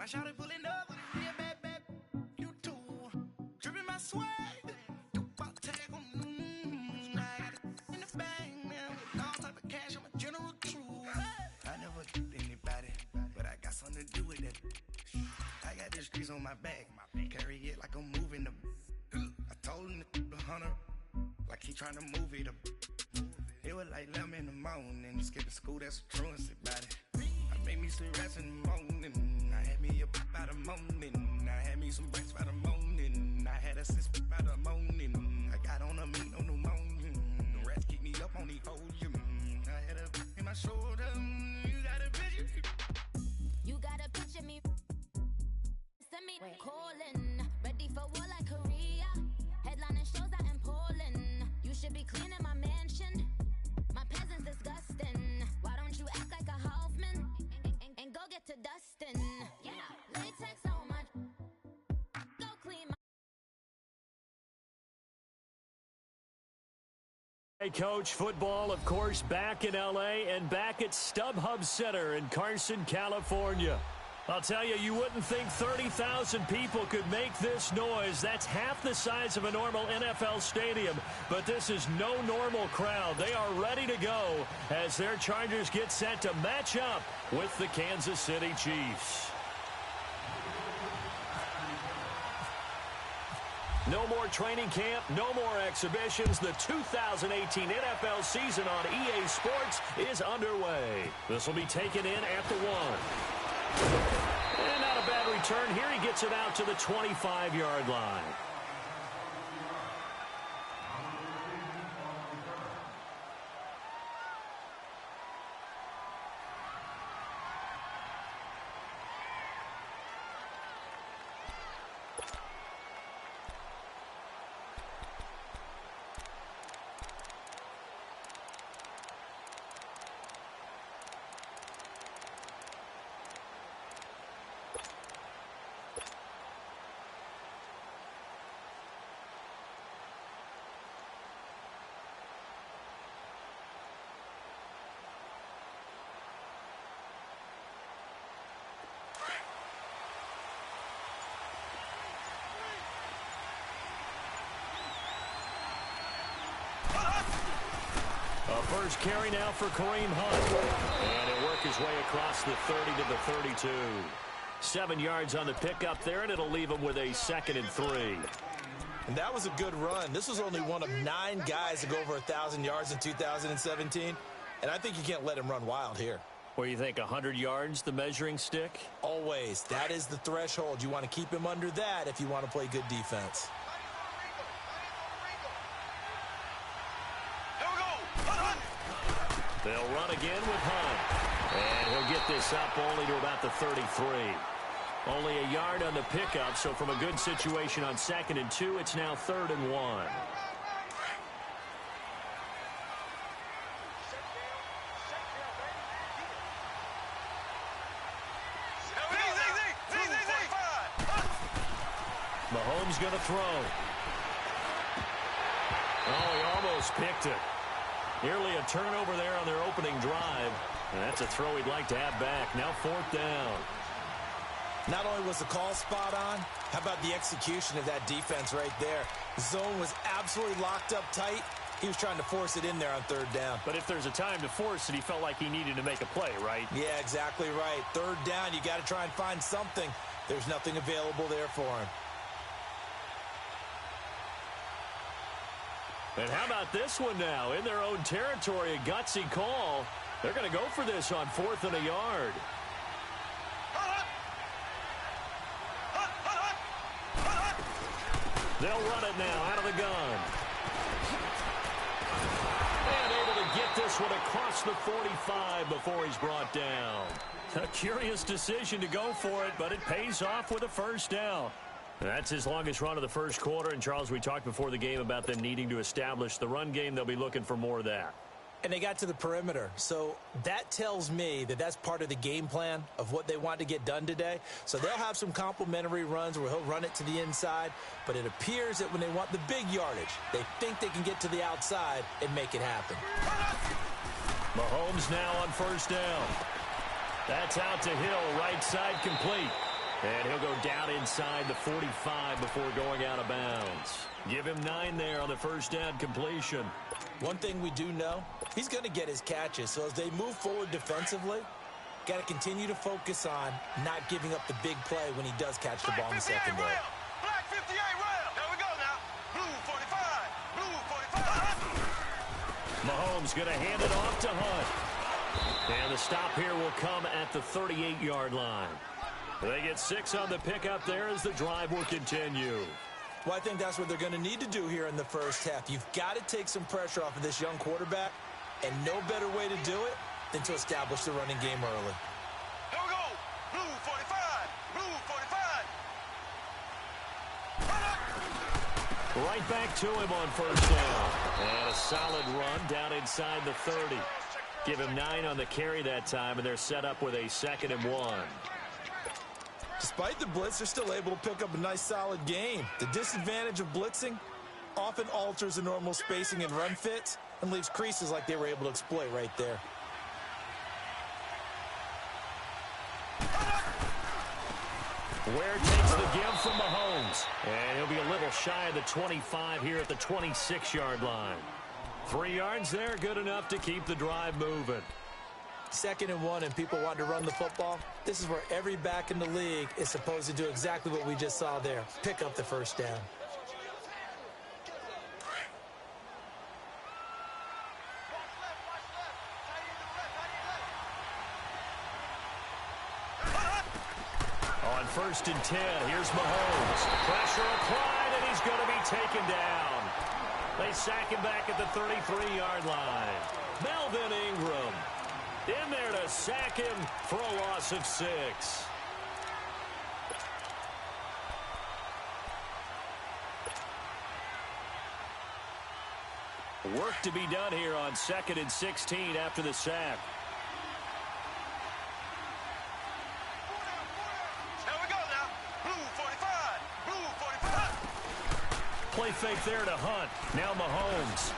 shouted pulling up with a real bad, bad. You too. Dripping my swag. You about to tag on. I got it in the bag now. With all type of cash. I'm a general true. I never did anybody, but I got something to do with it. I got the streets on my back. Carry it like I'm moving the. I told him the 100, like he trying to move it up. It was like 11 in the morning. Skipping school, that's a truancy about it. I made me some rest in the morning. I had me a pop by the morning. I had me some breaks by the morning. I had a six by the morning. I got on a meat on the morning. The rats keep me up on the podium. I had a in my shoulder. You got a picture. You got a picture me. Send me calling. Ready for war like Korea. Headlining shows out in Poland. You should be cleaning my mansion. My peasants disgusting. Why don't you act like a Hoffman and go get to dustin'? Yeah, latex on my. Go clean my. Hey, Coach, football, of course, back in L.A. and back at StubHub Center in Carson, California. I'll tell you, you wouldn't think 30,000 people could make this noise. That's half the size of a normal NFL stadium. But this is no normal crowd. They are ready to go as their Chargers get set to match up with the Kansas City Chiefs. No more training camp, no more exhibitions. The 2018 NFL season on EA Sports is underway. This will be taken in at the 1. And not a bad return here. He gets it out to the 25-yard line. First carry now for Kareem Hunt. And he'll work his way across the 30 to the 32. 7 yards on the pickup there, and it'll leave him with a 2nd and 3. And that was a good run. This was only one of 9 guys to go over 1,000 yards in 2017. And I think you can't let him run wild here. Where you think 100 yards, the measuring stick? Always. That is the threshold. You want to keep him under that if you want to play good defense. They'll run again with Hunt. And he'll get this up only to about the 33. Only a yard on the pickup, so from a good situation on 2nd and 2, it's now 3rd and 1. Mahomes going to throw. Oh, he almost picked it. Nearly a turnover there on their opening drive. And that's a throw he'd like to have back. Now 4th down. Not only was the call spot on, how about the execution of that defense right there? The zone was absolutely locked up tight. He was trying to force it in there on 3rd down. But if there's a time to force it, he felt like he needed to make a play, right? Yeah, exactly right. 3rd down, you got to try and find something. There's nothing available there for him. And how about this one now? In their own territory, a gutsy call. They're going to go for this on 4th and a yard. They'll run it now out of the gun. And able to get this one across the 45 before he's brought down. A curious decision to go for it, but it pays off with a 1st down. That's his longest run of the first quarter. And, Charles, we talked before the game about them needing to establish the run game. They'll be looking for more of that. And they got to the perimeter. So that tells me that that's part of the game plan of what they want to get done today. So they'll have some complementary runs where he'll run it to the inside. But it appears that when they want the big yardage, they think they can get to the outside and make it happen. Mahomes now on 1st down. That's out to Hill, right side complete. And he'll go down inside the 45 before going out of bounds. Give him 9 there on the first down completion. One thing we do know, he's going to get his catches. So as they move forward defensively, got to continue to focus on not giving up the big play when he does catch the ball in the secondary. Black 58 round. There we go now. Blue 45. Blue 45. Mahomes going to hand it off to Hunt. And the stop here will come at the 38-yard line. They get 6 on the pickup there as the drive will continue. Well, I think that's what they're going to need to do here in the first half. You've got to take some pressure off of this young quarterback, and no better way to do it than to establish the running game early. Here we go. Blue 45. Blue 45. Right back to him on first down. And a solid run down inside the 30. Give him 9 on the carry that time, and they're set up with a 2nd and 1. Despite the blitz, they're still able to pick up a nice, solid game. The disadvantage of blitzing often alters the normal spacing and run fits and leaves creases like they were able to exploit right there. Ware takes the give from Mahomes. And he'll be a little shy of the 25 here at the 26-yard line. 3 yards there, good enough to keep the drive moving. 2nd and 1 and people want to run the football. This is where every back in the league is supposed to do exactly what we just saw there. Pick up the first down. On 1st and 10, here's Mahomes. Pressure applied, and he's going to be taken down. They sack him back at the 33-yard line. Melvin Ingram in there to sack him for a loss of 6. Work to be done here on 2nd and 16 after the sack. Here we go now. Blue 45. Blue 45. Play fake there to Hunt. Now Mahomes.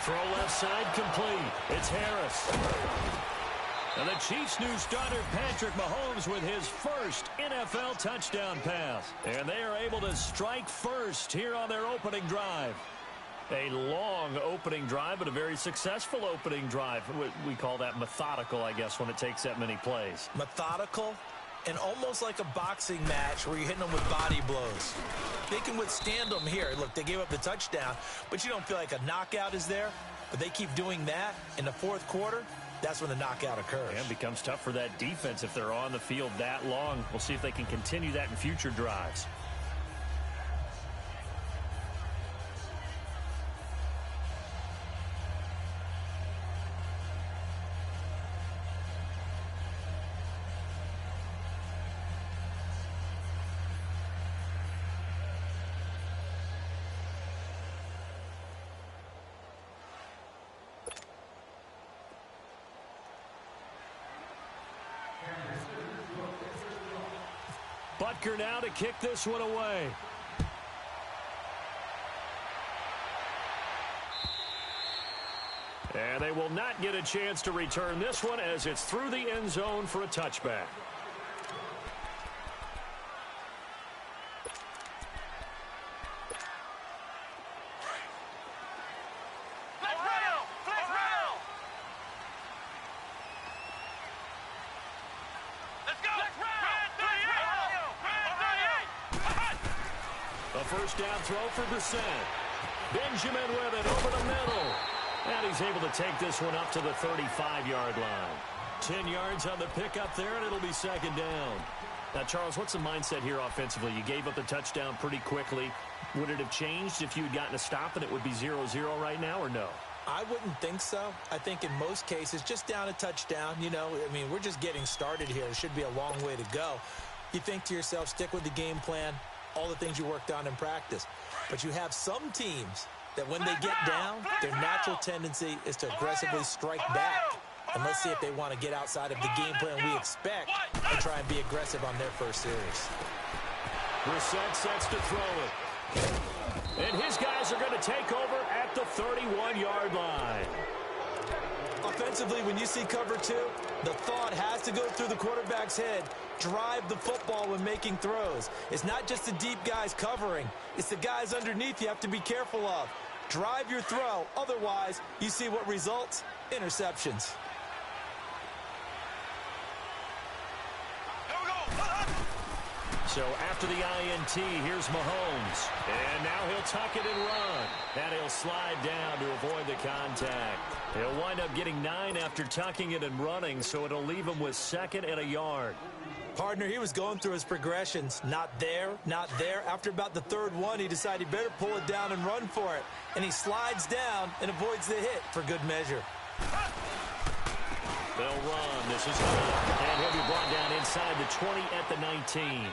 Throw left side complete. It's Harris. And the Chiefs' new starter, Patrick Mahomes, with his first NFL touchdown pass. And they are able to strike first here on their opening drive. A long opening drive, but a very successful opening drive. We call that methodical, I guess, when it takes that many plays. Methodical and almost like a boxing match where you're hitting them with body blows. They can withstand them here. Look, they gave up the touchdown, but you don't feel like a knockout is there. But they keep doing that in the 4th quarter. That's when the knockout occurs. And it becomes tough for that defense if they're on the field that long. We'll see if they can continue that in future drives. Butker now to kick this one away. And they will not get a chance to return this one as it's through the end zone for a touchback. First down throw for Brissett. Benjamin with it over the middle. And he's able to take this one up to the 35-yard line. 10 yards on the pickup there, and it'll be 2nd down. Now, Charles, what's the mindset here offensively? You gave up the touchdown pretty quickly. Would it have changed if you had gotten a stop and it would be 0-0 right now, or no? I wouldn't think so. I think in most cases, just down a touchdown, you know, I mean, we're just getting started here. It should be a long way to go. You think to yourself, stick with the game plan, all the things you worked on in practice. But you have some teams that when they get down, their natural tendency is to aggressively strike back. And let's see if they want to get outside of the game plan we expect and try and be aggressive on their first series. Brissett sets to throw it. And his guys are going to take over at the 31-yard line. Offensively, when you see cover two, the thought has to go through the quarterback's head. Drive the football when making throws. It's not just the deep guys covering. It's the guys underneath you have to be careful of. Drive your throw. Otherwise, you see what results? Interceptions. So after the INT, here's Mahomes. And now he'll tuck it and run. And he'll slide down to avoid the contact. He'll wind up getting 9 after tucking it and running, so it'll leave him with 2nd and a yard. Partner, he was going through his progressions. Not there, not there. After about the 3rd one, he decided he better pull it down and run for it. And he slides down and avoids the hit for good measure. They'll run. This is good. And he'll be brought down inside the 20 at the 19.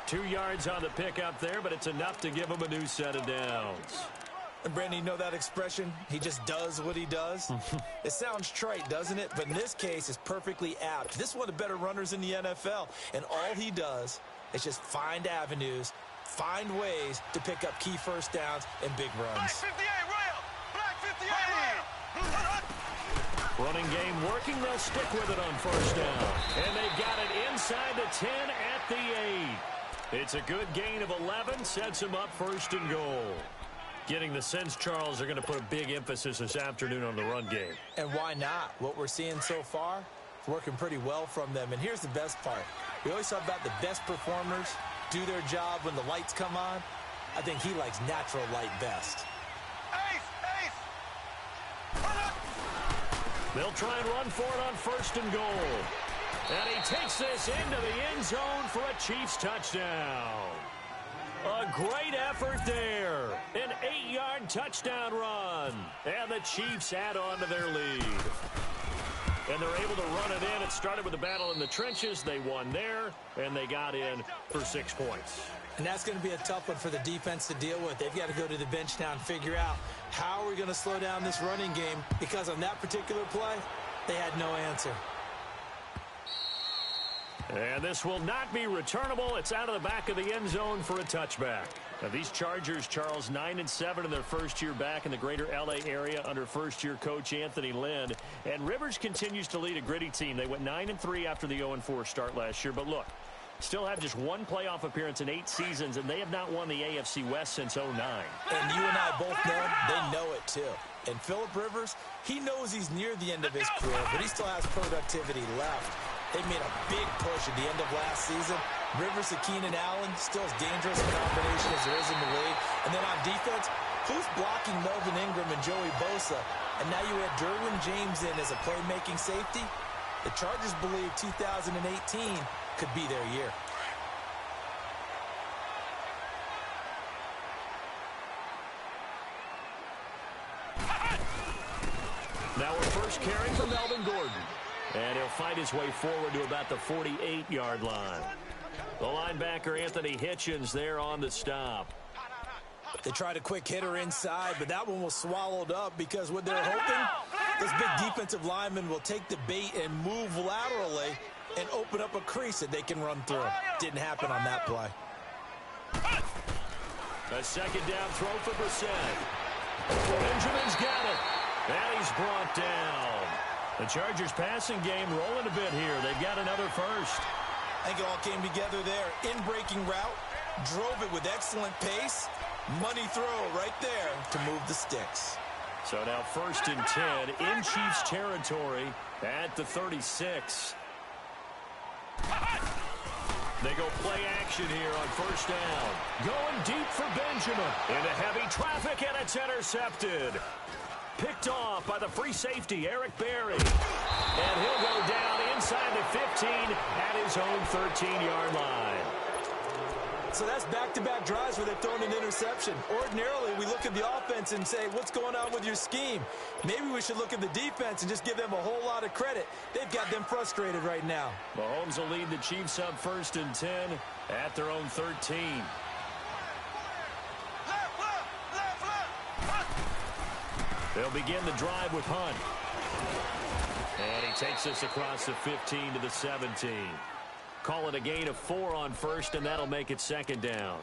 2 yards on the pickup there, but it's enough to give him a new set of downs. And Brandon, you know that expression? He just does what he does? It sounds trite, doesn't it? But in this case, it's perfectly apt. This is one of the better runners in the NFL. And all he does is just find avenues, find ways to pick up key first downs and big runs. Black 58, rail! Black 58, rail! Running game working. They'll stick with it on 1st down. And they got it inside the 10 at the 8. It's a good gain of 11. Sets him up 1st and goal. Getting the sense Charles are going to put a big emphasis this afternoon on the run game. And why not? What we're seeing so far is working pretty well from them. And here's the best part. We always talk about the best performers do their job when the lights come on. I think he likes natural light best. They'll try and run for it on 1st and goal. And he takes this into the end zone for a Chiefs touchdown. A great effort there. An 8-yard touchdown run. And the Chiefs add on to their lead. And they're able to run it in. It started with a battle in the trenches. They won there, and they got in for 6 points. And that's going to be a tough one for the defense to deal with. They've got to go to the bench now and figure out how are we going to slow down this running game, because on that particular play, they had no answer. And this will not be returnable. It's out of the back of the end zone for a touchback. Now, these Chargers, Charles, 9-7 in their first year back in the greater L.A. area under first-year coach Anthony Lynn. And Rivers continues to lead a gritty team. They went 9-3 after the 0-4 start last year. But look, still have just 1 playoff appearance in 8 seasons, and they have not won the AFC West since 2009. And you and I both know they know it too. And Phillip Rivers, he knows he's near the end of his career, but he still has productivity left. They made a big push at the end of last season. Rivers to Keenan Allen, still as dangerous a combination as there is in the league. And then on defense, who's blocking Melvin Ingram and Joey Bosa? And now you add Derwin James in as a playmaking safety. The Chargers believe 2018 could be their year. Now we're first carrying for Melvin Gordon. And he'll fight his way forward to about the 48-yard line. The linebacker, Anthony Hitchens, there on the stop. They tried a quick hitter inside, but that one was swallowed up because what they're hoping, this big defensive lineman will take the bait and move laterally and open up a crease that they can run through. Didn't happen on that play. A 2nd down throw for Brissett. Benjamin's got it. And he's brought down. The Chargers passing game rolling a bit here. They've got another first. I think it all came together there. In-breaking route, drove it with excellent pace. Money throw right there to move the sticks. So now 1st and 10 in Chiefs territory at the 36. They go play action here on 1st down. Going deep for Benjamin. Into heavy traffic, and it's intercepted. Picked off by the free safety, Eric Berry. And he'll go down inside the 15 at his own 13-yard line. So that's back-to-back drives where they've thrown an interception. Ordinarily, we look at the offense and say, what's going on with your scheme? Maybe we should look at the defense and just give them a whole lot of credit. They've got them frustrated right now. Mahomes will lead the Chiefs up 1st and 10 at their own 13. They'll begin the drive with Hunt. And he takes us across the 15 to the 17. Call it a gain of 4 on 1st, and that'll make it 2nd down.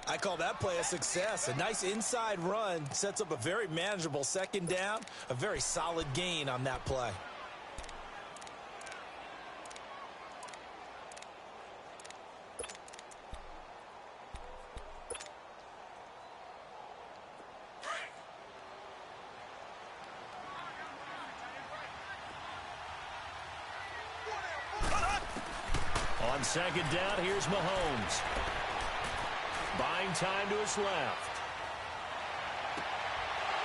I call that play a success. A nice inside run sets up a very manageable second down, a very solid gain on that play. On second down, here's Mahomes. Buying time to his left.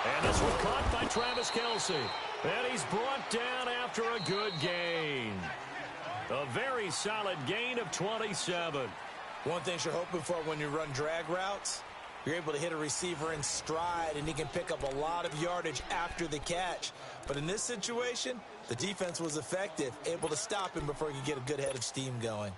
And this one caught by Travis Kelce. And he's brought down after a good gain. A very solid gain of 27. One thing you're hoping for when you run drag routes, you're able to hit a receiver in stride, and he can pick up a lot of yardage after the catch. But in this situation, the defense was effective, able to stop him before he could get a good head of steam going.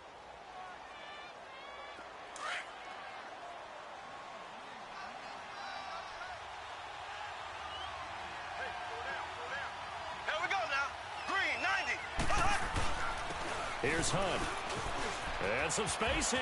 Here's Hunt. And some space here.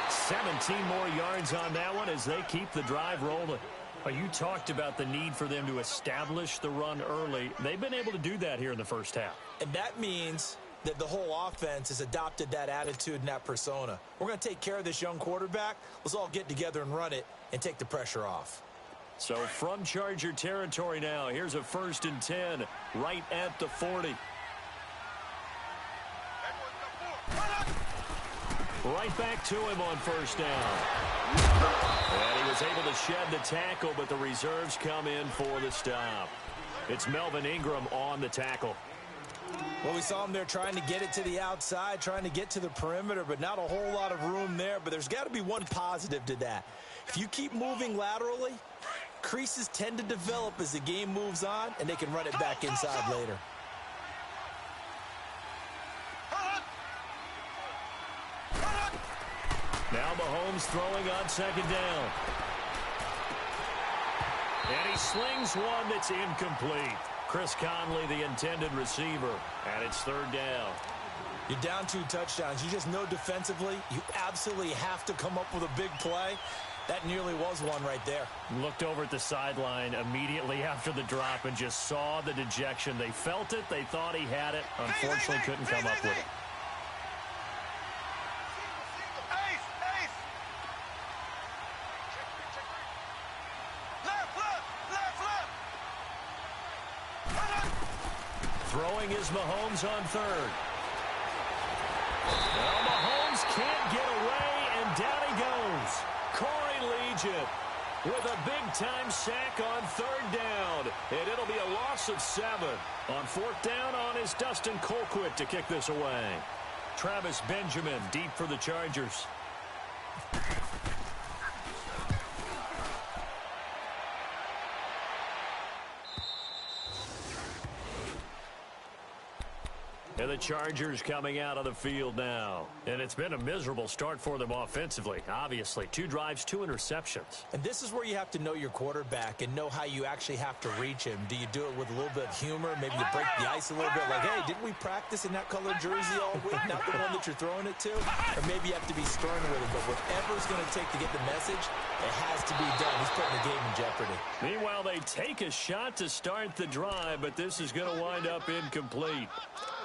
17 more yards on that one as they keep the drive rolling. You talked about the need for them to establish the run early. They've been able to do that here in the first half. And that means that the whole offense has adopted that attitude and that persona. We're going to take care of this young quarterback. Let's all get together and run it and take the pressure off. So from Charger territory now, here's a 1st and 10 right at the 40. Right back to him on first down. And he was able to shed the tackle, but the reserves come in for the stop. It's Melvin Ingram on the tackle. Well, we saw him there trying to get it to the outside, trying to get to the perimeter, but not a whole lot of room there. But there's got to be one positive to that. If you keep moving laterally, creases tend to develop as the game moves on, and they can run it back inside later. Now Mahomes throwing on second down. And he slings one that's incomplete. Chris Conley, the intended receiver, and it's 3rd down. You're down 2 touchdowns. You just know defensively you absolutely have to come up with a big play. That nearly was one right there. Looked over at the sideline immediately after the drop and just saw the dejection. They felt it. They thought he had it. Unfortunately, couldn't come up with it. Throwing is Mahomes on 3rd. Well, Mahomes can't get away, and down he goes. Corey Legion with a big-time sack on 3rd down, and it'll be a loss of 7. On 4th down on is Dustin Colquitt to kick this away. Travis Benjamin deep for the Chargers. And the Chargers coming out of the field now. And it's been a miserable start for them offensively. Obviously, 2 drives, 2 interceptions. And this is where you have to know your quarterback and know how you actually have to reach him. Do you do it with a little bit of humor? Maybe you break the ice a little bit. Like, hey, didn't we practice in that colored jersey all week? Not the one that you're throwing it to? Or maybe you have to be stern with it. But whatever it's going to take to get the message, it has to be done. He's putting the game in jeopardy. Meanwhile, they take a shot to start the drive, but this is going to wind up incomplete.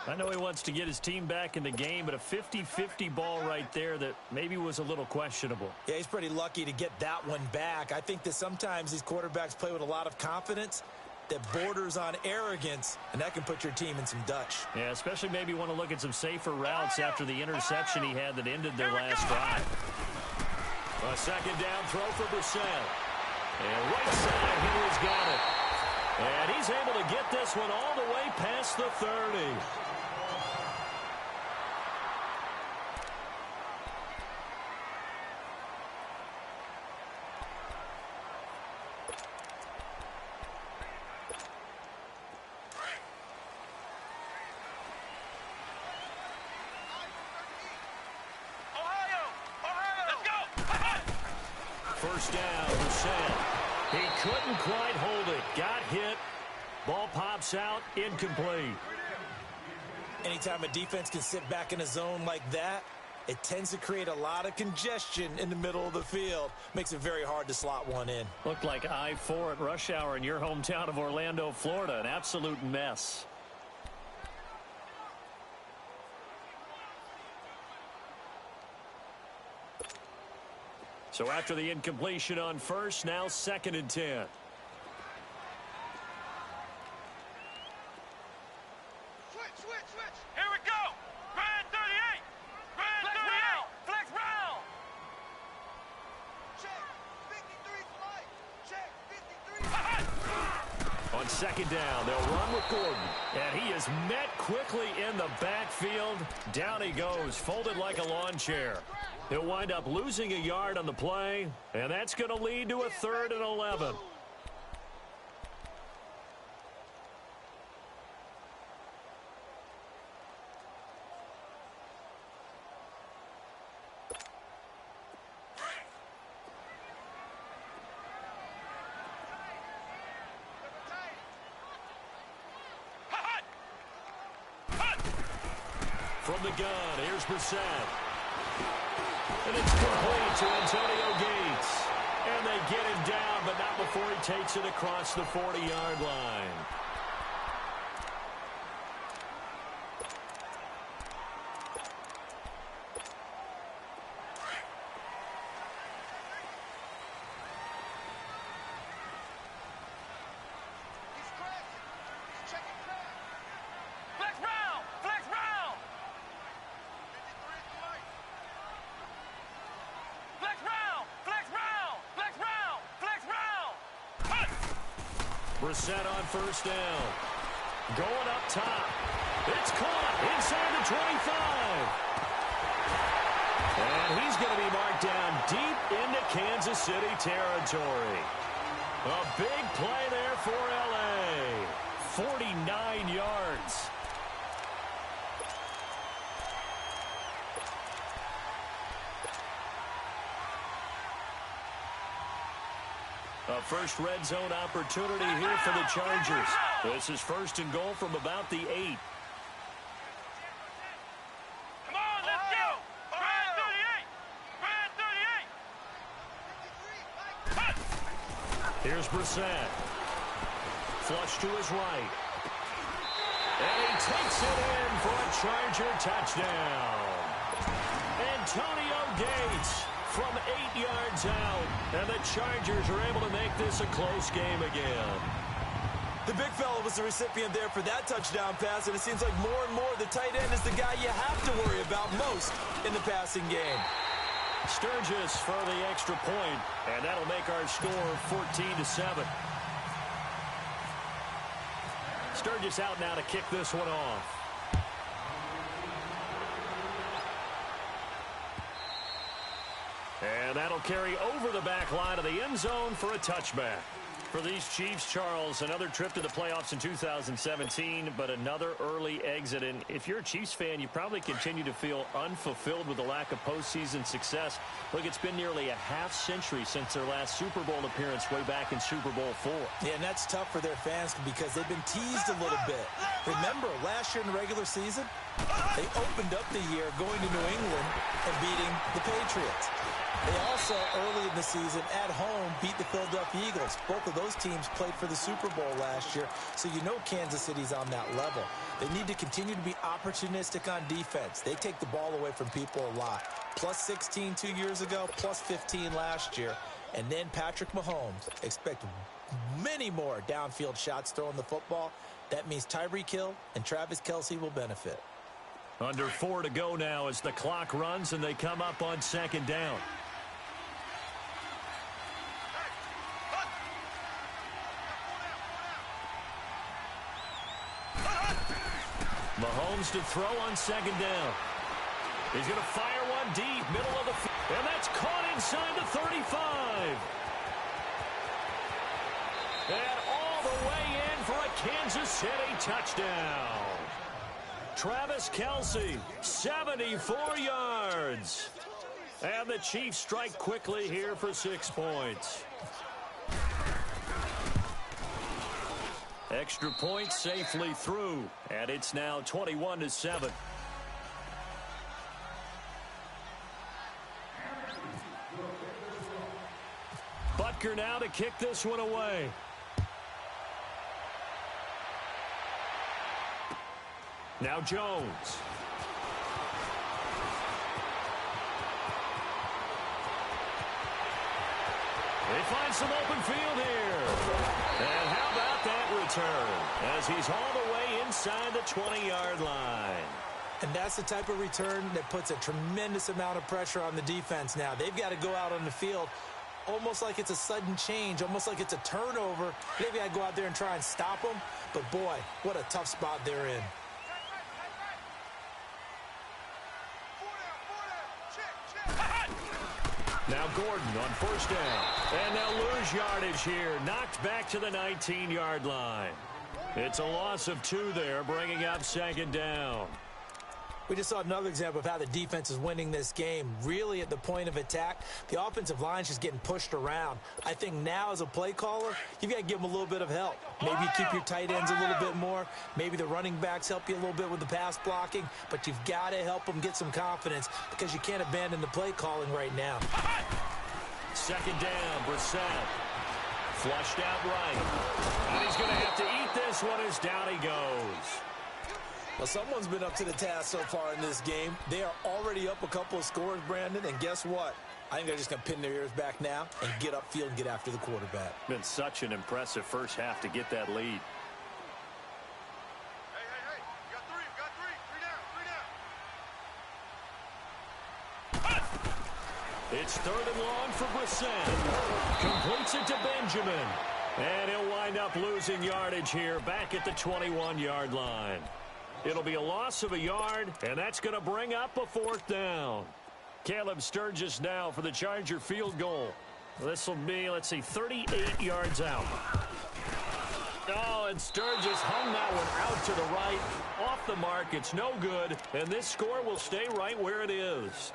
I know he wants to get his team back in the game, but a 50-50 ball right there that maybe was a little questionable. Yeah, he's pretty lucky to get that one back. I think that sometimes these quarterbacks play with a lot of confidence that borders on arrogance, and that can put your team in some Dutch. Yeah, especially maybe want to look at some safer routes after the interception he had that ended their last drive. A 2nd down throw for Brissett. And right side, he's got it. And he's able to get this one all the way past the 30. First down, Brissett. He couldn't quite hold it. Got hit. Ball pops out, incomplete. Anytime a defense can sit back in a zone like that, it tends to create a lot of congestion in the middle of the field. Makes it very hard to slot one in. Looked like I-4 at rush hour in your hometown of Orlando, Florida. An absolute mess. So after the incompletion on first, now 2nd and 10. Switch. Here we go. Grand 38. Grand 38. Flex round. Check. 53 flight. Check. 53. On 2nd down, they'll run with Gordon. And he is met quickly in the backfield. Down he goes, folded like a lawn chair. He'll wind up losing a yard on the play, and that's going to lead to a 3rd and 11. From the gun, here's Brissett. And it's complete to Antonio Gates. And they get him down, but not before he takes it across the 40-yard line. He's crashing. He's checking crash. Flex round. Flex round. 53 flight. Flex round. Flex round. Flex round. Flex round. Cut. Brissett on 1st down. Going up top. It's caught inside the 25. And he's going to be marked down deep into Kansas City territory. A big play there for L.A. 49 yards. A first red zone opportunity here for the Chargers. This is 1st and goal from about the 8. Come on, let's go. Grand 38. Grand 38. Cut. Here's Brissett. Flush to his right. And he takes it in for a Charger touchdown. Antonio Gates from 8 yards out. And the Chargers are able to make this a close game again. The big fella was the recipient there for that touchdown pass, and it seems like more and more the tight end is the guy you have to worry about most in the passing game. Sturgis for the extra point, and that'll make our score 14-7. Sturgis out now to kick this one off. And that'll carry over the back line of the end zone for a touchback. For these Chiefs, Charles, another trip to the playoffs in 2017, but another early exit. And if you're a Chiefs fan, you probably continue to feel unfulfilled with the lack of postseason success. Look, it's been nearly a half-century since their last Super Bowl appearance way back in Super Bowl IV. Yeah, and that's tough for their fans because they've been teased a little bit. Remember, last year in the regular season, they opened up the year going to New England and beating the Patriots. They also, early in the season, at home, beat the Philadelphia Eagles. Both of those teams played for the Super Bowl last year, so you know Kansas City's on that level. They need to continue to be opportunistic on defense. They take the ball away from people a lot. Plus 16 2 years ago, plus 15 last year. And then Patrick Mahomes. Expect many more downfield shots throwing the football. That means Tyreek Hill and Travis Kelce will benefit. Under 4 to go now as the clock runs and they come up on 2nd down. Mahomes to throw on 2nd down. He's going to fire one deep, middle of the field. And that's caught inside the 35. And all the way in for a Kansas City touchdown. Travis Kelce, 74 yards. And the Chiefs strike quickly here for 6 points. Extra point safely through, and it's now 21-7. Baker now to kick this one away. Now Jones. They find some open field here. And how about that return? As he's all the way inside the 20-yard line. And that's the type of return that puts a tremendous amount of pressure on the defense now. They've got to go out on the field almost like it's a sudden change, almost like it's a turnover. Maybe I go out there and try and stop them. But, boy, what a tough spot they're in. Now Gordon on first down. And they'll lose yardage here. Knocked back to the 19-yard line. It's a loss of 2 there, bringing up second down. We just saw another example of how the defense is winning this game. Really at the point of attack, the offensive line's just getting pushed around. I think now as a play caller, you've got to give them a little bit of help. Maybe you keep your tight ends a little bit more. Maybe the running backs help you a little bit with the pass blocking. But you've got to help them get some confidence because you can't abandon the play calling right now. Second down, Brissett. Flushed out right. And he's going to have to eat this one as down he goes. Well, someone's been up to the task so far in this game. They are already up a couple of scores, Brandon, and guess what? I think they're just going to pin their ears back now and get upfield and get after the quarterback. Been such an impressive first half to get that lead. Hey, you got three. Three down. It's third and long for Brissett. Completes it to Benjamin. And he'll wind up losing yardage here back at the 21-yard line. It'll be a loss of a yard, and that's going to bring up a fourth down. Caleb Sturgis now for the Charger field goal. This will be, 38 yards out. Oh, and Sturgis hung that one out to the right. Off the mark, it's no good, and this score will stay right where it is.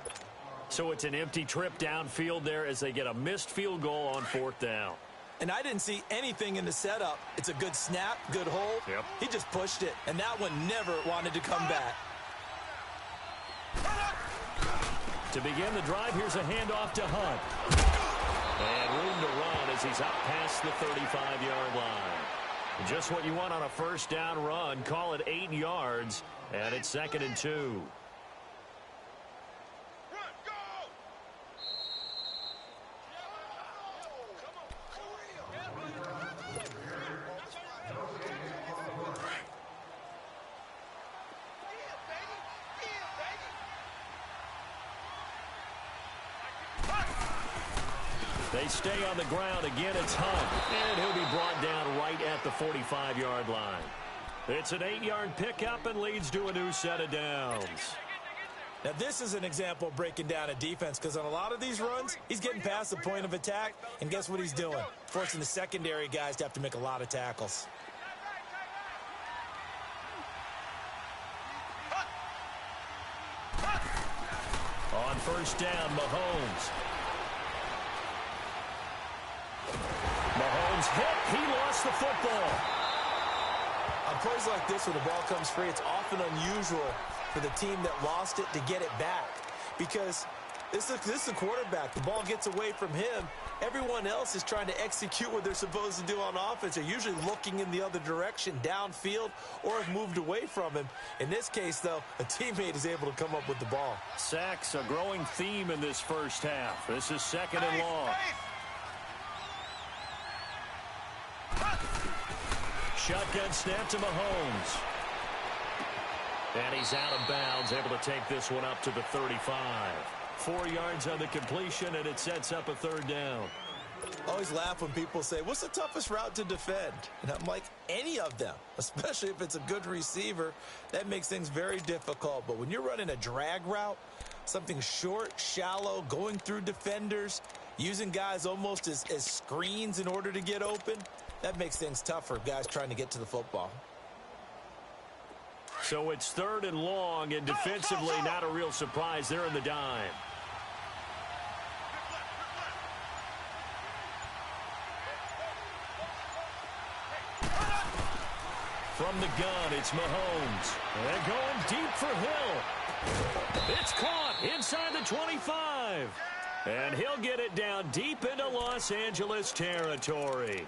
So it's an empty trip downfield there as they get a missed field goal on fourth down. And I didn't see anything in the setup. It's a good snap, good hold. Yep. He just pushed it, and that one never wanted to come back. To begin the drive, here's a handoff to Hunt. And room to run as he's up past the 35-yard line. Just what you want on a first down run. Call it 8 yards, and it's 2nd and 2. They stay on the ground. Again, it's Hunt. And he'll be brought down right at the 45-yard line. It's an 8-yard pickup and leads to a new set of downs. Now, this is an example of breaking down a defense because on a lot of these runs, he's getting past the point of attack, and guess what he's doing? Forcing the secondary guys to have to make a lot of tackles. On first down, Mahomes. Mahomes hit. He lost the football. On plays like this where the ball comes free, it's often unusual for the team that lost it to get it back because this is the quarterback. The ball gets away from him. Everyone else is trying to execute what they're supposed to do on offense. They're usually looking in the other direction, downfield, or have moved away from him. In this case, though, a teammate is able to come up with the ball. Sacks, a growing theme in this first half. This is 2nd and long. Shotgun snap to Mahomes. And he's out of bounds, able to take this one up to the 35. 4 yards on the completion, and it sets up a third down. I always laugh when people say, what's the toughest route to defend? And I'm like, any of them, especially if it's a good receiver. That makes things very difficult. But when you're running a drag route, something short, shallow, going through defenders, using guys almost as screens in order to get open, that makes things tough for guys trying to get to the football. So it's 3rd and long, and defensively not a real surprise. They're in the dime. From the gun, it's Mahomes. And going deep for Hill. It's caught inside the 25. And he'll get it down deep into Los Angeles territory.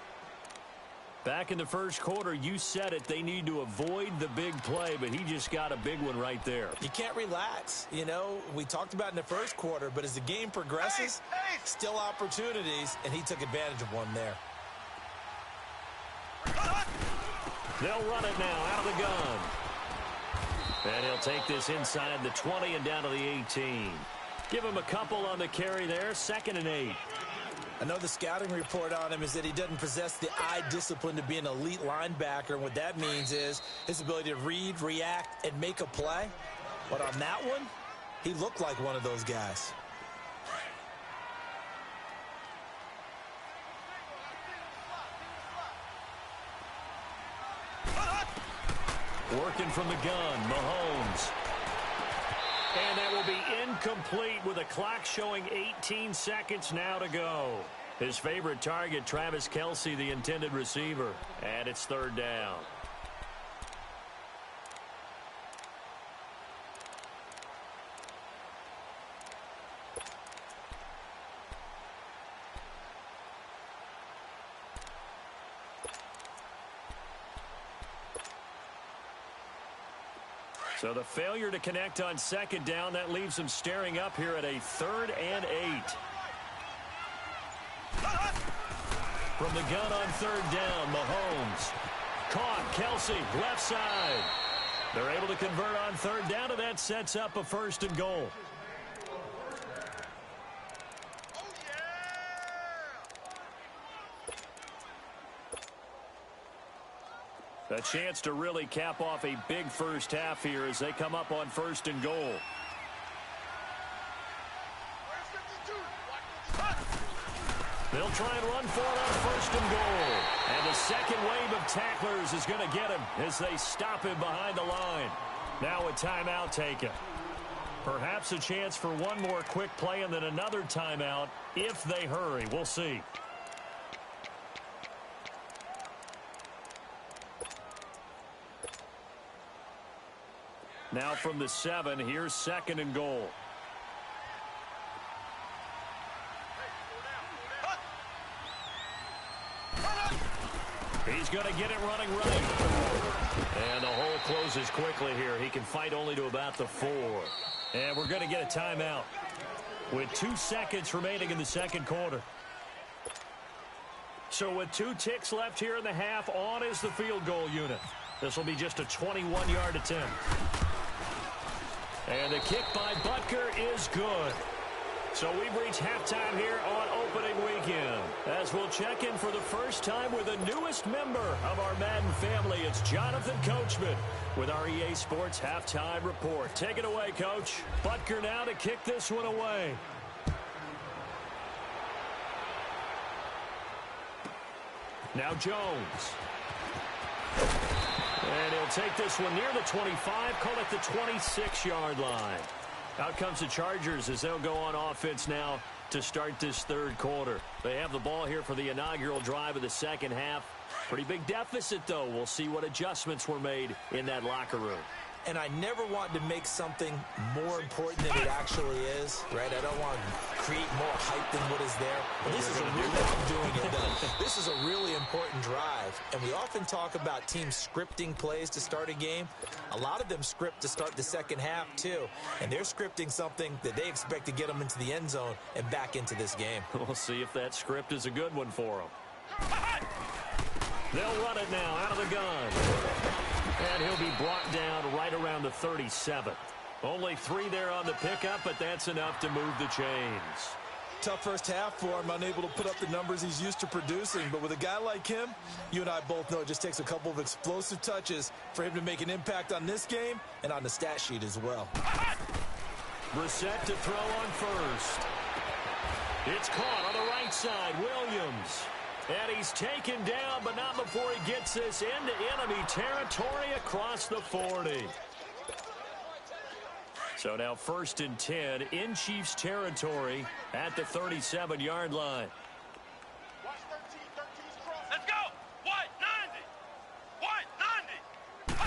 Back in the first quarter, you said it, they need to avoid the big play, but he just got a big one right there. You can't relax. You know, we talked about in the first quarter, but as the game progresses, still opportunities, and he took advantage of one there. They'll run it now out of the gun. And he'll take this inside the 20 and down to the 18. Give him a couple on the carry there, 2nd and 8. I know the scouting report on him is that he doesn't possess the eye discipline to be an elite linebacker. And what that means is his ability to read, react, and make a play. But on that one, he looked like one of those guys. Working from the gun, Mahomes. And that will be incomplete with a clock showing 18 seconds now to go. His favorite target, Travis Kelce, the intended receiver. And it's 3rd down. So the failure to connect on 2nd down, that leaves him staring up here at a 3rd and 8. From the gun on 3rd down, Mahomes. Caught, Kelce, left side. They're able to convert on 3rd down, and that sets up a 1st and goal. A chance to really cap off a big first half here as they come up on 1st and goal. They'll try and run for it on 1st and goal. And the second wave of tacklers is going to get him as they stop him behind the line. Now a timeout taken. Perhaps a chance for one more quick play and then another timeout if they hurry. We'll see. Now from the 7, here's 2nd and goal. He's going to get it running right. And the hole closes quickly here. He can fight only to about the 4. And we're going to get a timeout with 2 seconds remaining in the second quarter. So with 2 ticks left here in the half, on is the field goal unit. This will be just a 21-yard attempt. And the kick by Butker is good. So we've reached halftime here on opening weekend. As we'll check in for the first time with the newest member of our Madden family, it's Jonathan Coachman with our EA Sports Halftime Report. Take it away, Coach. Butker now to kick this one away. Now Jones. And he'll take this one near the 25, call it the 26-yard line. Out comes the Chargers as they'll go on offense now to start this third quarter. They have the ball here for the inaugural drive of the second half. Pretty big deficit, though. We'll see what adjustments were made in that locker room. And I never want to make something more important than it actually is, right? I don't want to create more hype than what is there. But this is a really, I'm doing it though. This is a really important drive. And we often talk about teams scripting plays to start a game. A lot of them script to start the second half too. And they're scripting something that they expect to get them into the end zone and back into this game. We'll see if that script is a good one for them. They'll run it now out of the gun. And he'll be brought down right around the 37. Only 3 there on the pickup, but that's enough to move the chains. Tough first half for him, unable to put up the numbers he's used to producing. But with a guy like him, you and I both know it just takes a couple of explosive touches for him to make an impact on this game and on the stat sheet as well. Brissett to throw on first. It's caught on the right side. Williams. And he's taken down, but not before he gets this into enemy territory across the 40. So now 1st and 10 in Chiefs territory at the 37-yard line. Let's go! White 90! White 90!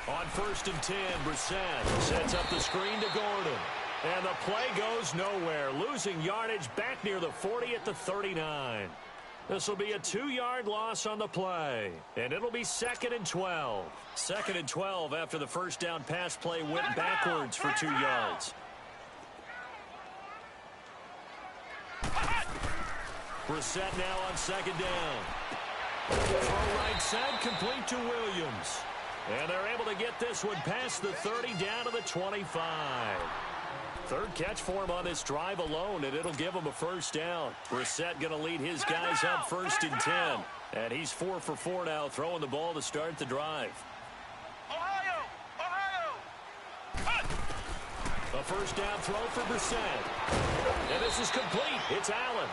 On 1st and 10, Brissett sets up the screen to Gordon. And the play goes nowhere, losing yardage back near the 40 at the 39. This will be a 2-yard loss on the play, and it'll be 2nd and 12. 2nd and 12 after the first down pass play went backwards for 2 yards. Brissett now on 2nd down. Throw right side, complete to Williams. And they're able to get this one past the 30 down to the 25. Third catch for him on this drive alone, and it'll give him a first down. Brissett going to lead his guys up 1st and 10. And he's 4 for 4 now, throwing the ball to start the drive. Ohio! A first down throw for Brissett. And this is complete. It's Allen.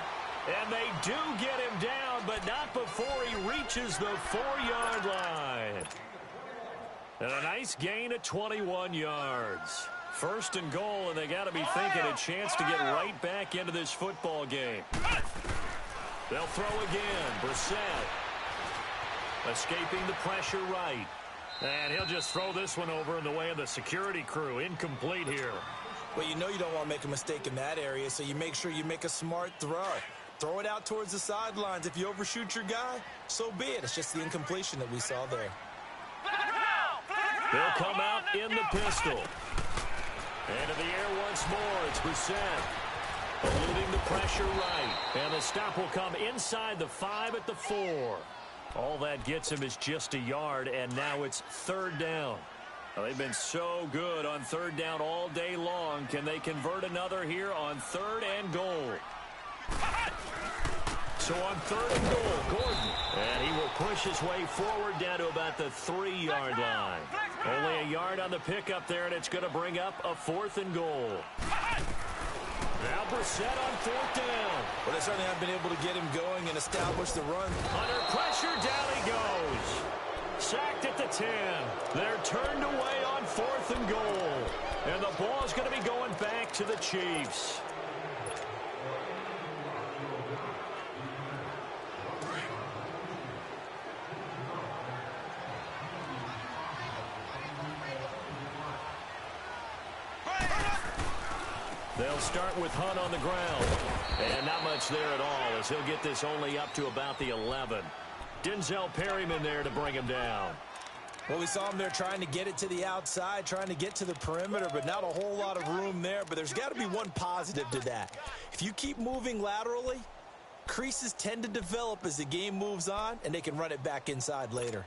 And they do get him down, but not before he reaches the 4-yard line. And a nice gain of 21 yards. 1st and goal, and they got to be thinking a chance to get right back into this football game. They'll throw again. Brissett escaping the pressure right. And he'll just throw this one over in the way of the security crew. Incomplete here. Well, you know you don't want to make a mistake in that area, so you make sure you make a smart throw. Throw it out towards the sidelines. If you overshoot your guy, so be it. It's just the incompletion that we saw there. They'll come out in the pistol. And in the air once more, it's Brissett. Eluding the pressure right. And the stop will come inside the 5 at the 4. All that gets him is just a yard, and now it's 3rd down. Well, they've been so good on 3rd down all day long. Can they convert another here on 3rd and goal? So on 3rd and goal, Gordon. And he will push his way forward down to about the 3-yard line. Only a yard on the pickup there, and it's going to bring up a 4th and goal. Now Brissett on 4th down. Well, they certainly have been able to get him going and establish the run. Under pressure, down he goes. Sacked at the 10. They're turned away on 4th and goal. And the ball is going to be going back to the Chiefs. They'll start with Hunt on the ground. And not much there at all, as he'll get this only up to about the 11. Denzel Perryman there to bring him down. Well, we saw him there trying to get it to the outside, trying to get to the perimeter, but not a whole lot of room there. But there's got to be one positive to that. If you keep moving laterally, creases tend to develop as the game moves on, and they can run it back inside later.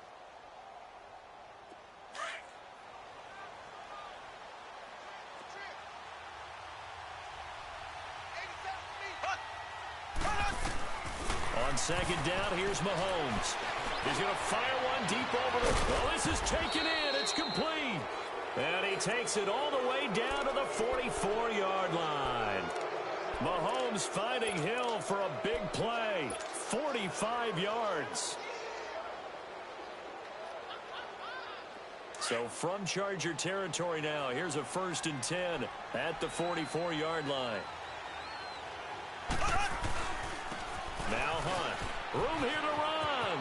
On 2nd down, here's Mahomes. He's going to fire one deep over the... Well, this is taken in. It's complete. And he takes it all the way down to the 44-yard line. Mahomes finding Hill for a big play. 45 yards. So from Charger territory now, here's a 1st and 10 at the 44-yard line. Now Hunt. Room here to run.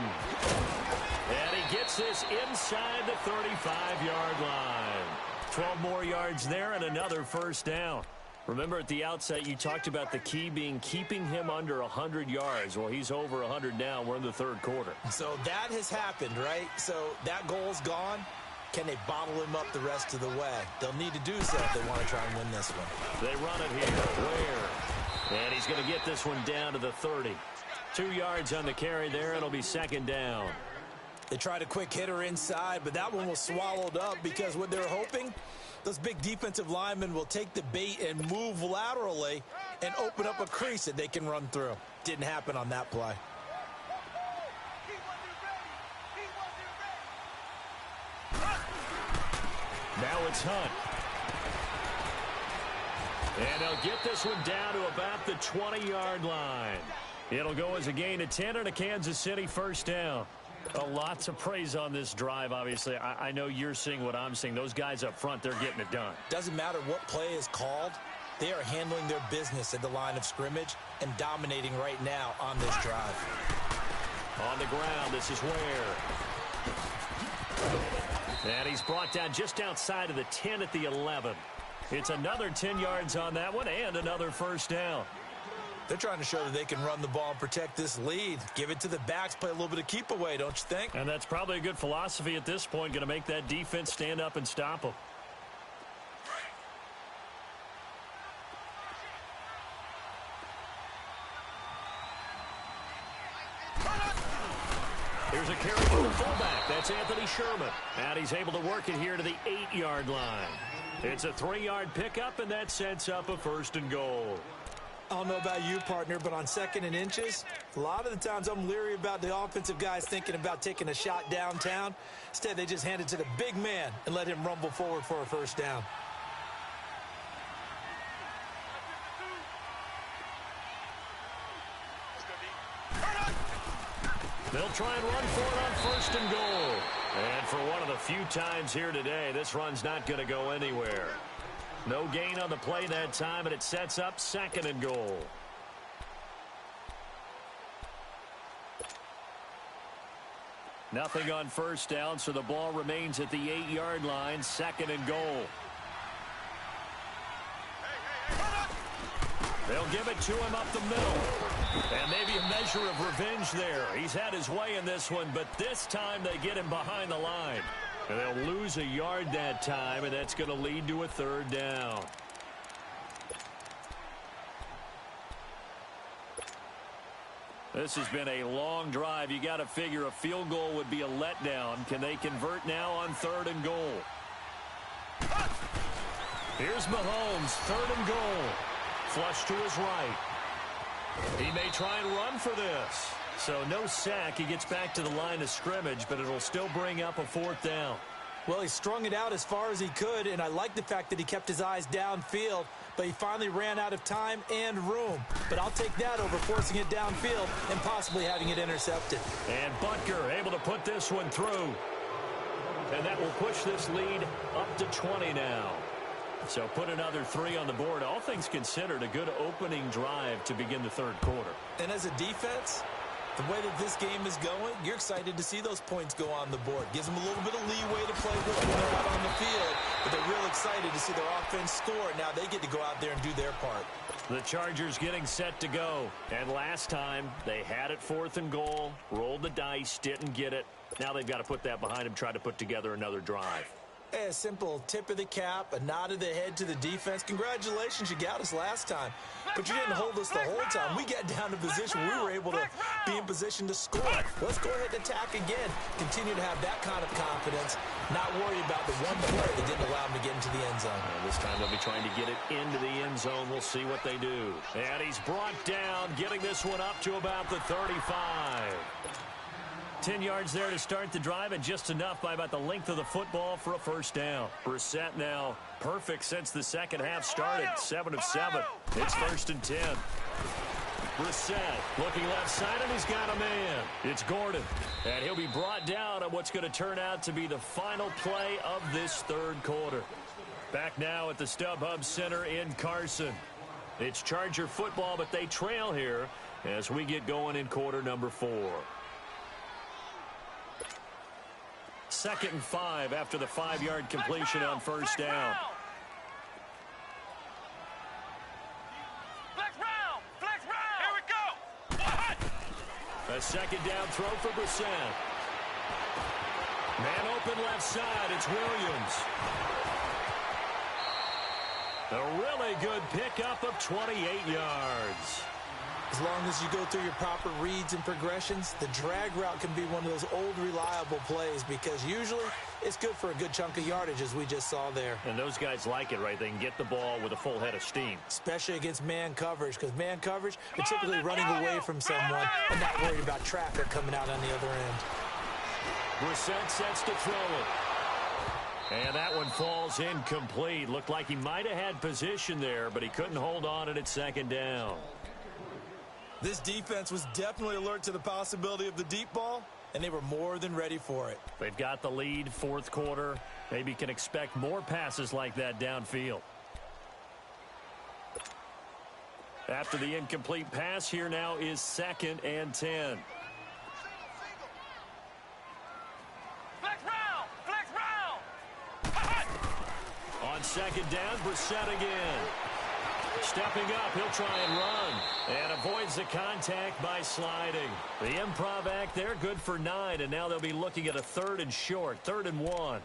And he gets this inside the 35-yard line. 12 more yards there and another 1st down. Remember at the outset you talked about the key being keeping him under 100 yards. Well, he's over 100 now. We're in the 3rd quarter. So that has happened, right? So that goal's gone. Can they bottle him up the rest of the way? They'll need to do so if they want to try and win this one. They run it here. Ware. And he's going to get this one down to the 30. 2 yards on the carry there. It'll be 2nd down. They tried a quick hitter inside, but that one was swallowed up because what they're hoping, those big defensive linemen will take the bait and move laterally and open up a crease that they can run through. Didn't happen on that play. Now it's Hunt. And they'll get this one down to about the 20-yard line. It'll go as a gain of 10 and a Kansas City 1st down. A lot to praise on this drive, obviously. I know you're seeing what I'm seeing. Those guys up front, they're getting it done. Doesn't matter what play is called. They are handling their business at the line of scrimmage and dominating right now on this drive. On the ground, this is Ware. And he's brought down just outside of the 10 at the 11. It's another 10 yards on that one and another first down. They're trying to show that they can run the ball and protect this lead. Give it to the backs, play a little bit of keep away, don't you think? And that's probably a good philosophy at this point, going to make that defense stand up and stop them. Here's a carry for the fullback. That's Anthony Sherman. And he's able to work it here to the 8-yard line. It's a 3-yard pickup, and that sets up a first and goal. I don't know about you, partner, but on 2nd and inches, a lot of the times I'm leery about the offensive guys thinking about taking a shot downtown. Instead, they just hand it to the big man and let him rumble forward for a first down. They'll try and run for it on first and goal. And for one of the few times here today, this run's not going to go anywhere. No gain on the play that time, and it sets up 2nd and goal. Nothing on first down, so the ball remains at the 8-yard line, 2nd and goal. They'll give it to him up the middle. And maybe a measure of revenge there. He's had his way in this one, but this time they get him behind the line. And they'll lose a yard that time, and that's going to lead to a 3rd down. This has been a long drive. You got to figure a field goal would be a letdown. Can they convert now on 3rd and goal? Here's Mahomes, 3rd and goal. Flush to his right. He may try and run for this. So no sack. He gets back to the line of scrimmage, but it'll still bring up a 4th down. Well, he strung it out as far as he could, and I like the fact that he kept his eyes downfield, but he finally ran out of time and room. But I'll take that over forcing it downfield and possibly having it intercepted. And Butker able to put this one through. And that will push this lead up to 20 now. So put another 3 on the board. All things considered, a good opening drive to begin the 3rd quarter. And as a defense, the way that this game is going, you're excited to see those points go on the board. Gives them a little bit of leeway to play with when they're out on the field. But they're real excited to see their offense score. Now they get to go out there and do their part. The Chargers getting set to go. And last time, they had it 4th and goal, rolled the dice, didn't get it. Now they've got to put that behind them, try to put together another drive. A simple tip of the cap, a nod of the head to the defense. Congratulations, you got us last time. But you didn't hold us the whole time. We got down to position where we were able to be in position to score. Let's go ahead and attack again. Continue to have that kind of confidence. Not worry about the one play that didn't allow him to get into the end zone. This time they'll be trying to get it into the end zone. We'll see what they do. And he's brought down, getting this one up to about the 35. 10 yards there to start the drive, and just enough by about the length of the football for a first down. Brissett now perfect since the second half started. 7 of 7. It's 1st and 10. Brissett looking left side, and he's got a man. It's Gordon, and he'll be brought down on what's going to turn out to be the final play of this 3rd quarter. Back now at the StubHub Center in Carson. It's Charger football, but they trail here as we get going in quarter number 4. 2nd and 5 after the 5-yard completion on first down. Flex round! Flex round! Here we go! What? A 2nd down throw for Brissett. Man open left side. It's Williams. A really good pickup of 28 yards. As long as you go through your proper reads and progressions, the drag route can be one of those old reliable plays because usually it's good for a good chunk of yardage, as we just saw there. And those guys like it, right? They can get the ball with a full head of steam. Especially against man coverage, because man coverage, you're typically running away from someone and not worried about traffic coming out on the other end. Brissett sets to throw it. And that one falls incomplete. Looked like he might have had position there, but he couldn't hold on at 2nd down. This defense was definitely alert to the possibility of the deep ball, and they were more than ready for it. They've got the lead, 4th quarter. Maybe can expect more passes like that downfield. After the incomplete pass, here now is 2nd and 10. second down. Brissett again. Stepping up, he'll try and run. And avoids the contact by sliding. The improv act there, good for 9. And now they'll be looking at a 3rd and short, 3rd and 1.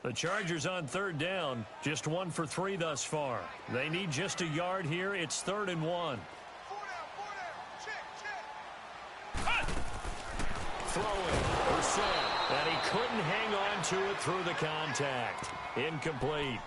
The Chargers on 3rd down, just 1 for 3 thus far. They need just a yard here. It's 3rd and 1. Throwing, Brissett. And he couldn't hang on to it through the contact. Incomplete.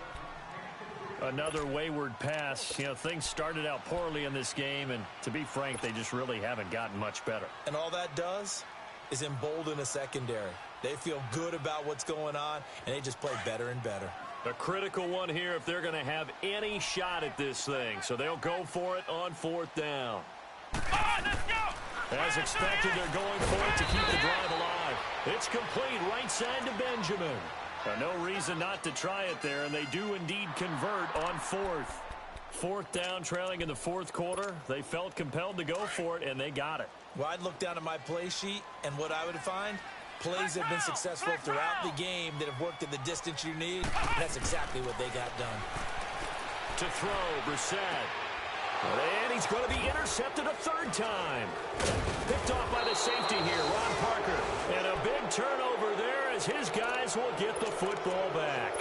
Another wayward pass. You know, things started out poorly in this game, and to be frank, they just really haven't gotten much better. And all that does is embolden a secondary. They feel good about what's going on, and they just play better and better. A critical one here if they're going to have any shot at this thing. So they'll go for it on 4th down. Let's go! As expected, they're going for it to keep the drive alive. It's complete right side to Benjamin. No reason not to try it there, and they do indeed convert on 4th. 4th down, trailing in the 4th quarter. They felt compelled to go for it, and they got it. Well, I'd look down at my play sheet, and what I would find, plays have been successful throughout the game that have worked at the distance you need. And that's exactly what they got done. To throw, Brissett. And he's going to be intercepted a 3rd time. Picked off by the safety here, Ron Parker. And a big turnover there as his guys will get the football back.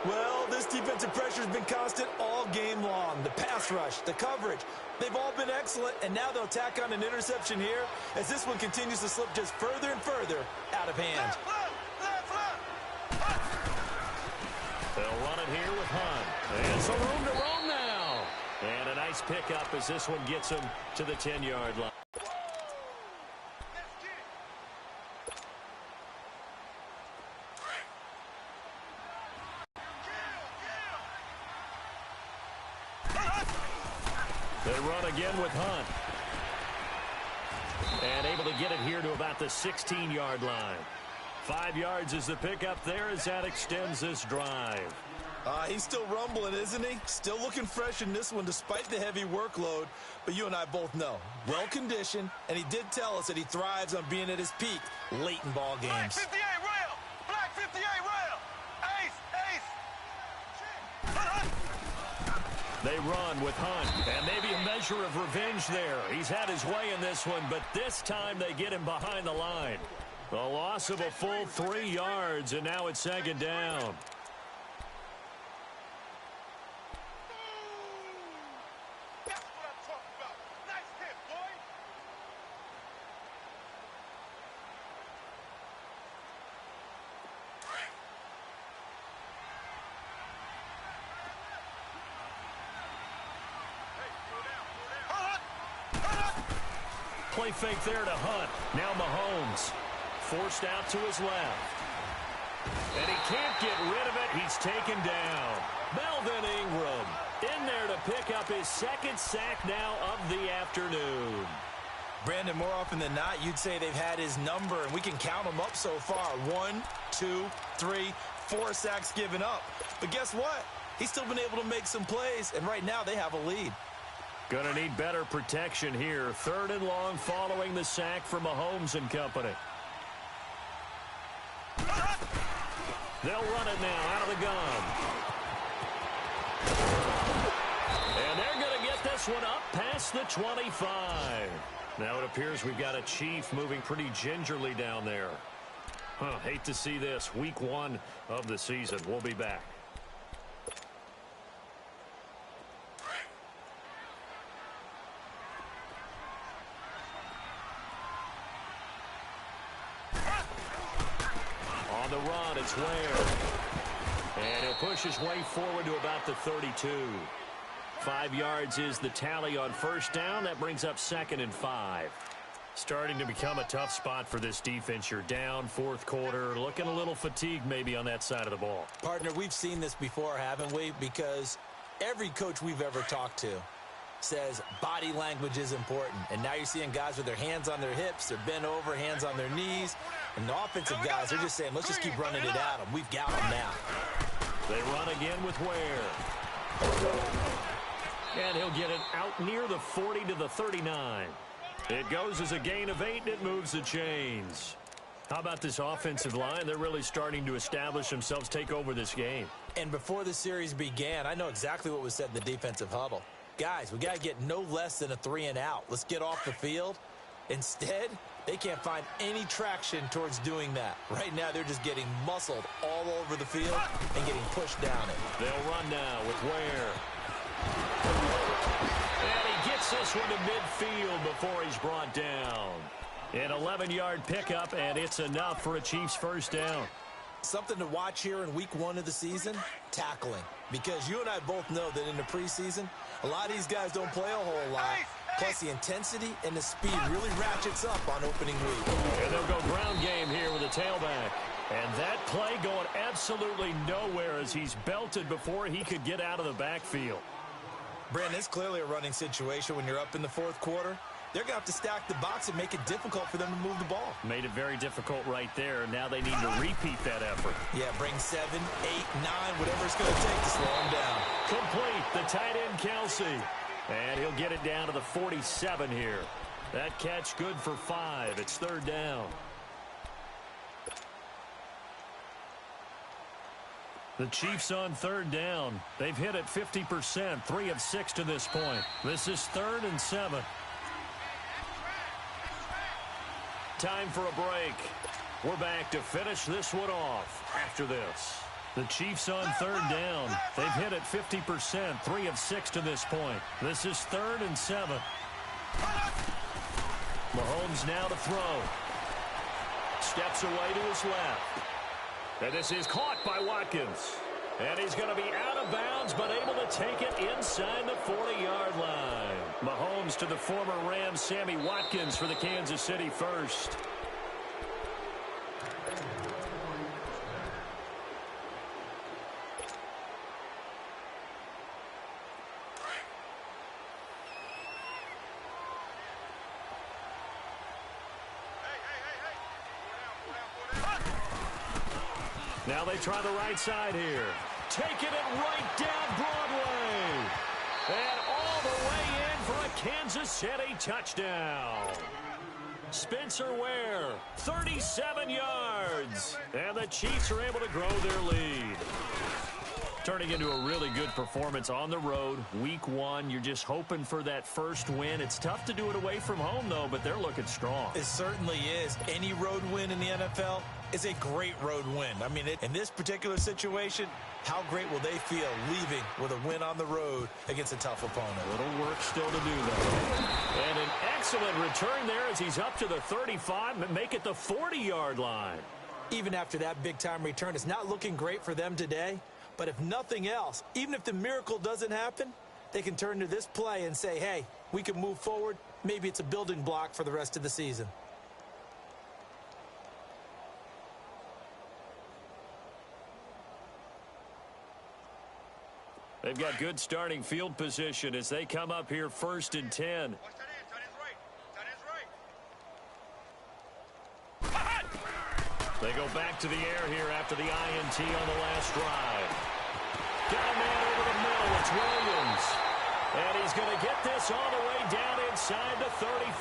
Well, this defensive pressure has been constant all game long. The pass rush, the coverage, they've all been excellent, and now they'll tack on an interception here as this one continues to slip just further and further out of hand. They'll run it here with Hunt. And some room to roam now. And a nice pickup as this one gets him to the 10-yard line. They run again with Hunt. And able to get it here to about the 16-yard line. 5 yards is the pickup there as that extends this drive. He's still rumbling, isn't he? Still looking fresh in this one despite the heavy workload. But you and I both know, well-conditioned, and he did tell us that he thrives on being at his peak late in ball games. Black 58 rail! Black 58 rail! Ace! They run with Hunt, and maybe a measure of revenge there. He's had his way in this one, but this time they get him behind the line. A loss of a full 3 yards, and now it's 2nd down. That's what I'm talking about. Nice hit, boy. Play fake there to Hunt. Now Mahomes. Forced out to his left. And he can't get rid of it. He's taken down. Melvin Ingram in there to pick up his 2nd sack now of the afternoon. Brandon, more often than not, you'd say they've had his number, and we can count them up so far. 1, 2, 3, 4 sacks given up. But guess what? He's still been able to make some plays, and right now they have a lead. Going to need better protection here. 3rd and long following the sack from Mahomes and company. They'll run it now out of the gun. And they're going to get this one up past the 25. Now it appears we've got a Chief moving pretty gingerly down there. Hate to see this. Week 1 of the season. We'll be back. On the run, it's Ware. And he'll push his way forward to about the 32. 5 yards is the tally on 1st down. That brings up 2nd and 5. Starting to become a tough spot for this defense. You're down 4th quarter. Looking a little fatigued maybe on that side of the ball. Partner, we've seen this before, haven't we? Because every coach we've ever talked to says body language is important. And now you're seeing guys with their hands on their hips, they're bent over, hands on their knees. And the offensive guys, they're just saying, let's just keep running it at them. We've got them now. They run again with Ware. And he'll get it out near the 40 to the 39. It goes as a gain of 8, and it moves the chains. How about this offensive line? They're really starting to establish themselves, take over this game. And before the series began, I know exactly what was said in the defensive huddle. Guys, we got to get no less than a 3-and-out. Let's get off the field. Instead, they can't find any traction towards doing that. Right now, they're just getting muscled all over the field and getting pushed down it. They'll run now with Ware. And he gets this one to midfield before he's brought down. An 11-yard pickup, and it's enough for a Chiefs first down. Something to watch here in week 1 of the season, tackling. Because you and I both know that in the preseason, a lot of these guys don't play a whole lot. Plus, the intensity and the speed really ratchets up on opening week. And they'll go ground game here with a tailback. And that play going absolutely nowhere as he's belted before he could get out of the backfield. Brandon, it's clearly a running situation when you're up in the fourth quarter. They're going to have to stack the box and make it difficult for them to move the ball. Made it very difficult right there. Now they need to repeat that effort. Yeah, bring 7, 8, 9, whatever it's going to take to slow them down. Complete, the tight end, Kelsey. And he'll get it down to the 47 here. That catch good for 5. It's third down. The Chiefs on third down. They've hit it 50%, 3 of 6 to this point. This is 3rd and 7. Time for a break. We're back to finish this one off after this. The Chiefs on third down. They've hit it 50%, 3 of 6 to this point. This is 3rd and 7. Mahomes now to throw. Steps away to his left. And this is caught by Watkins. And he's going to be out of bounds, but able to take it inside the 40-yard line. Mahomes to the former Rams, Sammy Watkins, for the Kansas City first. Now they try the right side here. Taking it right down Broadway. And all the way in for a Kansas City touchdown. Spencer Ware, 37 yards. And the Chiefs are able to grow their lead. Turning into a really good performance on the road. Week 1, you're just hoping for that first win. It's tough to do it away from home, though, but they're looking strong. It certainly is. Any road win in the NFL is a great road win. I mean, in this particular situation, how great will they feel leaving with a win on the road against a tough opponent? A little work still to do, though. And an excellent return there as he's up to the 35 and make it the 40-yard line. Even after that big-time return, it's not looking great for them today. But if nothing else, even if the miracle doesn't happen, they can turn to this play and say, hey, we can move forward. Maybe it's a building block for the rest of the season. They've got good starting field position as they come up here 1st and 10. They go back to the air here after the INT on the last drive. Got a man over the middle. It's Williams. And he's going to get this all the way down inside the 35.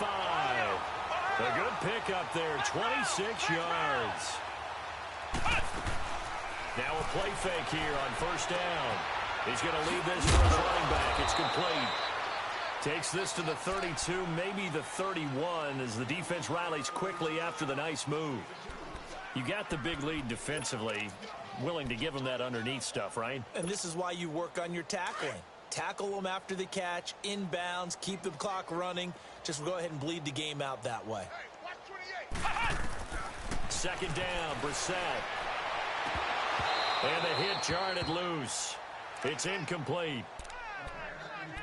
A good pickup there, 26 yards. Now a play fake here on first down. He's going to leave this for his running back. It's complete. Takes this to the 32, maybe the 31, as the defense rallies quickly after the nice move. You got the big lead defensively, willing to give them that underneath stuff, right? And this is why you work on your tackling. Tackle them after the catch, inbounds, keep the clock running. Just go ahead and bleed the game out that way. Second down, Brissett. And the hit jarred it loose. It's incomplete.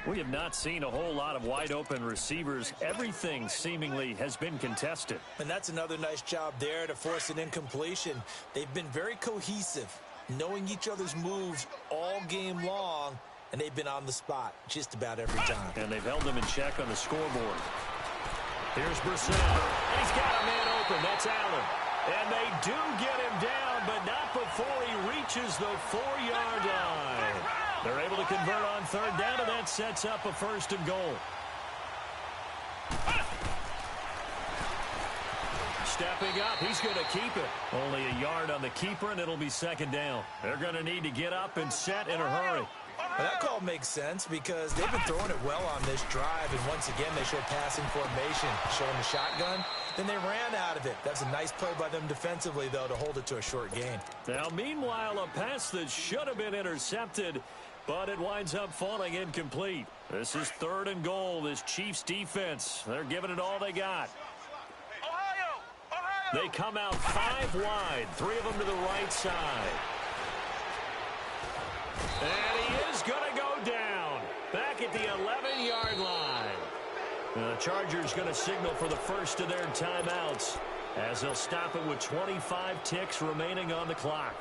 We have not seen a whole lot of wide-open receivers. Everything seemingly has been contested. And that's another nice job there to force an incompletion. They've been very cohesive, knowing each other's moves all game long, and they've been on the spot just about every time. And they've held them in check on the scoreboard. Here's Brissett. And he's got a man open. That's Allen. And they do get him down, but not before he reaches the 4-yard line. They're able to convert on third down, and that sets up a 1st and goal. stepping up. He's going to keep it. Only a yard on the keeper, and it'll be second down. They're going to need to get up and set in a hurry. Well, that call makes sense because they've been throwing it well on this drive, and once again they show passing formation, showing the shotgun. Then they ran out of it. That's a nice play by them defensively, though, to hold it to a short gain. Now, meanwhile, a pass that should have been intercepted, but it winds up falling incomplete. This is 3rd and goal. This Chiefs defense, they're giving it all they got. They come out 5 wide, 3 of them to the right side. And he is going to go down back at the 11-yard line. The Chargers going to signal for the first of their timeouts as they'll stop it with 25 ticks remaining on the clock.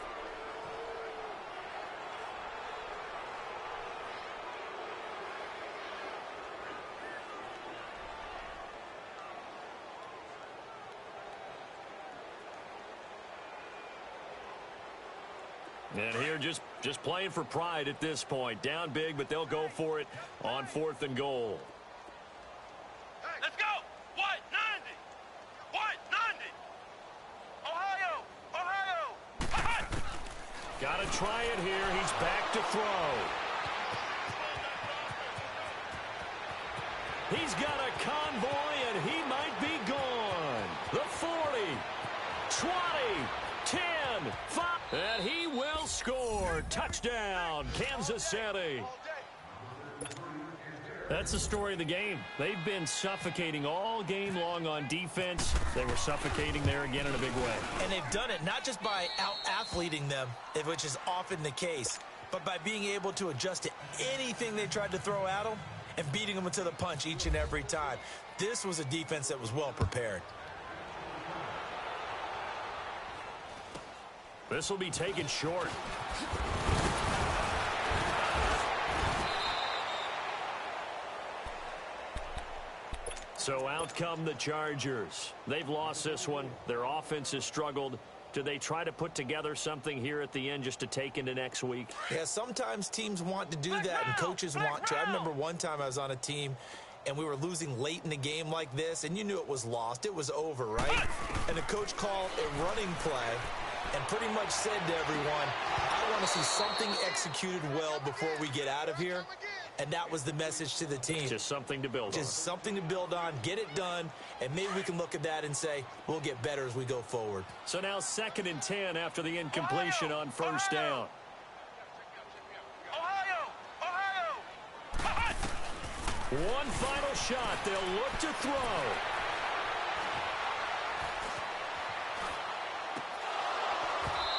And here just playing for pride at this point. Down big, but they'll go for it on 4th and goal. Let's go! White 90! White 90! Ohio! Ohio! Got to try it here. He's back to throw. He's got a convoy, and he might be gone. The 40, 20, 10, 5. And he will score. Touchdown, Kansas City. That's the story of the game. They've been suffocating all game long on defense. They were suffocating there again in a big way. And they've done it not just by out-athleting them, which is often the case, but by being able to adjust to anything they tried to throw at them and beating them to the punch each and every time. This was a defense that was well prepared. This will be taken short. So out come the Chargers. They've lost this one. Their offense has struggled. Do they try to put together something here at the end just to take into next week? Yeah, sometimes teams want to do that and coaches want to. I remember one time I was on a team and we were losing late in the game like this, and you knew it was lost. It was over, right? And the coach called a running play and pretty much said to everyone, I want to see something executed well before we get out of here. And that was the message to the team. Just something to build on. Just something to build on, get it done, and maybe we can look at that and say, we'll get better as we go forward. So now 2nd and 10 after the incompletion on 1st down. One final shot. They'll look to throw.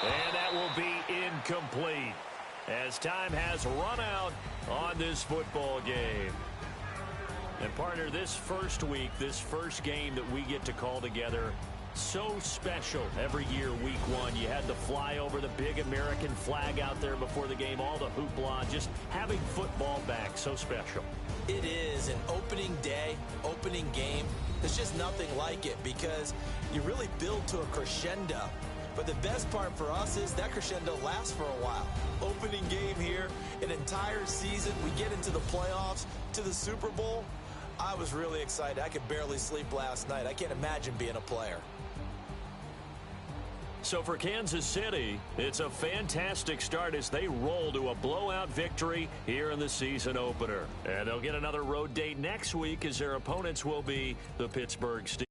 And that will be incomplete as time has run out on this football game. And partner, this first week, this first game that we get to call together, so special every year, week 1. You had the flyover, the big American flag out there before the game, all the hoopla, just having football back, so special. It is an opening day, opening game. There's just nothing like it because you really build to a crescendo. But the best part for us is that crescendo lasts for a while. Opening game here, an entire season. We get into the playoffs, to the Super Bowl. I was really excited. I could barely sleep last night. I can't imagine being a player. So for Kansas City, it's a fantastic start as they roll to a blowout victory here in the season opener. And they'll get another road date next week as their opponents will be the Pittsburgh Steelers.